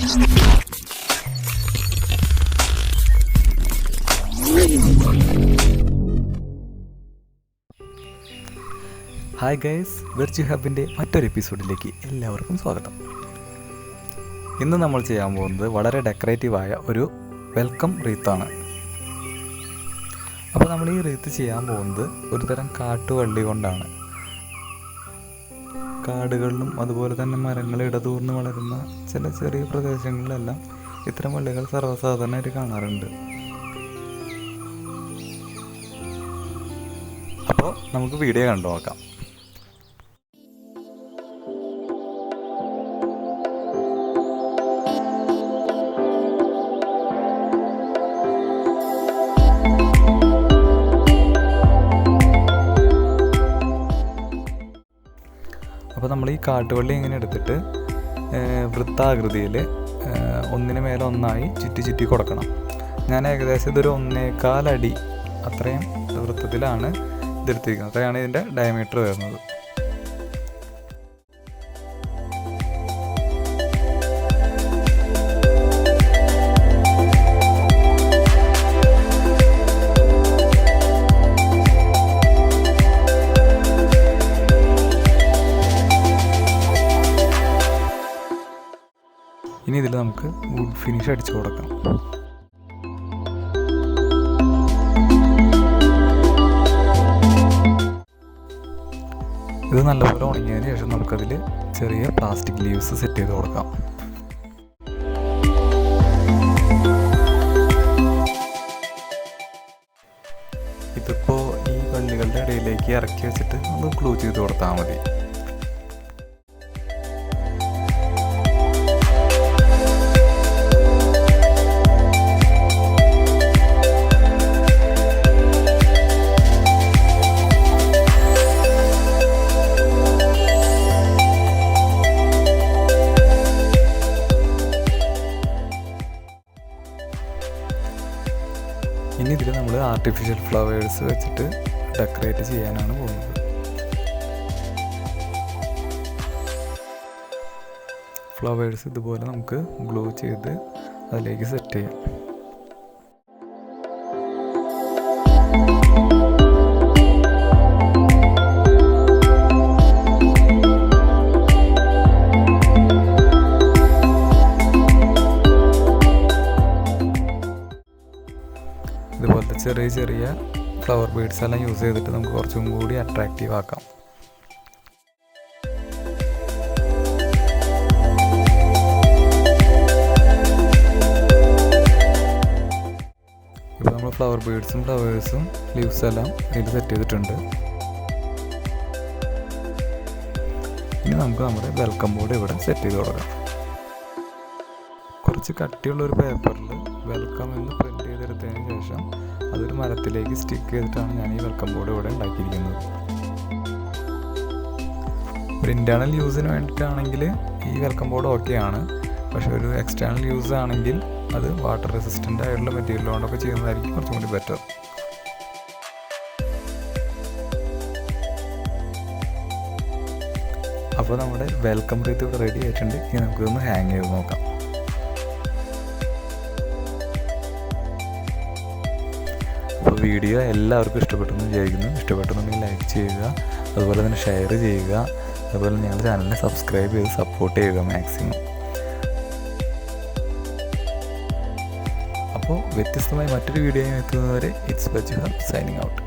Hi guys, virtue ഹബിൻ്റെ മറ്റൊരു എപ്പിസോഡിലേക്ക് എല്ലാവർക്കും സ്വാഗതം. ഇന്ന് നമ്മൾ ചെയ്യാൻ പോകുന്നത് വളരെ ഡെക്കറേറ്റീവായ ഒരു വെൽക്കം റീത്താണ്. അപ്പോൾ നമ്മൾ ഈ റീത്ത് ചെയ്യാൻ പോകുന്നത് ഒരു തരം കാട്ടുവള്ളി കൊണ്ടാണ്. കാടുകളിലും അതുപോലെ തന്നെ മരങ്ങൾ ഇടതൂർന്ന് വളരുന്ന ചില ചെറിയ പ്രദേശങ്ങളിലെല്ലാം ഇത്തരം വള്ളികൾ സർവ്വസാധാരണമായിട്ട് കാണാറുണ്ട്. അപ്പോൾ നമുക്ക് വീഡിയോ കണ്ടു നോക്കാം. അപ്പോൾ നമ്മൾ ഈ കാട്ടുവള്ളി ഇങ്ങനെ എടുത്തിട്ട് വൃത്താകൃതിയിൽ ഒന്നിന് മേലെ ഒന്നായി ചുറ്റി കൊടുക്കണം. ഞാൻ ഏകദേശം ഇതൊരു 1.25 അടി അത്രയും വൃത്തത്തിലാണ് ഇതെടുത്തിരിക്കുന്നത്. അത്രയാണ് ഇതിൻ്റെ ഡയമീറ്റർ വരുന്നത്. ഇനി ഇതിൽ നമുക്ക് വുഡ് ഫിനിഷ് അടിച്ചു കൊടുക്കാം. ഇത് നല്ലപോലെ ഉണങ്ങിയതിന് ശേഷം നമുക്കതിൽ ചെറിയ പ്ലാസ്റ്റിക് ലീവ്സ് സെറ്റ് ചെയ്ത് കൊടുക്കാം. ഇതിപ്പോൾ ഈ വള്ളികളുടെ ഇടയിലേക്ക് ഇറക്കി വെച്ചിട്ട് ഒന്ന് ഗ്ലൂ ചെയ്ത് കൊടുത്താൽ മതി. ഇനി ഇതിൽ നമ്മൾ ആർട്ടിഫിഷ്യൽ ഫ്ലവേഴ്സ് വെച്ചിട്ട് ഡെക്കറേറ്റ് ചെയ്യാനാണ് പോകുന്നത്. ഫ്ലവേഴ്സ് ഇതുപോലെ നമുക്ക് ഗ്ലൂ ചെയ്ത് അതിലേക്ക് സെറ്റ് ചെയ്യാം. ഇതുപോലത്തെ ചെറിയ ചെറിയ ഫ്ലവർ ബീഡ്സ് എല്ലാം യൂസ് ചെയ്തിട്ട് നമുക്ക് കുറച്ചും കൂടി അട്രാക്റ്റീവ് ആക്കാം. ഇപ്പോൾ നമ്മൾ ഫ്ലവർ ബീഡ്സും ഫ്ലവേഴ്സും ലീവ്സും എല്ലാം ഇതിൽ സെറ്റ് ചെയ്തിട്ടുണ്ട്. ഇനി നമുക്ക് നമ്മുടെ വെൽക്കം ബോർഡ് ഇവിടെ സെറ്റ് ചെയ്ത് കൊടുക്കാം. കുറച്ച് കട്ടിയുള്ളൊരു പേപ്പറിൽ വെൽക്കം എന്ന് പ്രിൻ്റ് ചെയ്തെടുത്തതിന് ശേഷം അതൊരു മരത്തിലേക്ക് സ്റ്റിക്ക് ചെയ്തിട്ടാണ് ഞാൻ ഈ വെൽക്കം ബോർഡ് ഇവിടെ ഉണ്ടാക്കിയിരിക്കുന്നത്. ഒരു ഇൻറ്റേർണൽ യൂസിന് വേണ്ടിയിട്ടാണെങ്കിൽ ഈ വെൽക്കം ബോർഡ് ഓക്കെയാണ്. പക്ഷേ ഒരു എക്സ്റ്റേണൽ യൂസ് ആണെങ്കിൽ അത് വാട്ടർ റെസിസ്റ്റൻ്റ് ആയിട്ടുള്ള മെറ്റീരിയൽ കൊണ്ടൊക്കെ ചെയ്യുന്നതായിരിക്കും കുറച്ചും കൂടി ബെറ്റർ. അപ്പോൾ നമ്മുടെ വെൽക്കം റീത്ത് ഇവിടെ റെഡി ആയിട്ടുണ്ട്. ഇനി നമുക്കിതൊന്ന് ഹാങ് ചെയ്ത് നോക്കാം. അപ്പോൾ വീഡിയോ എല്ലാവർക്കും ഇഷ്ടപ്പെട്ടെന്ന് വിചാരിക്കുന്നു. ഇഷ്ടപ്പെട്ടെന്നുണ്ടെങ്കിൽ ലൈക്ക് ചെയ്യുക, അതുപോലെ തന്നെ ഷെയർ ചെയ്യുക, അതുപോലെ ഞങ്ങളുടെ ചാനലിനെ സബ്സ്ക്രൈബ് ചെയ്ത് സപ്പോർട്ട് ചെയ്യുക മാക്സിമം. അപ്പോൾ വ്യത്യസ്തമായി മറ്റൊരു വീഡിയോയും എത്തുന്നതുവരെ it's virtue hub signing out.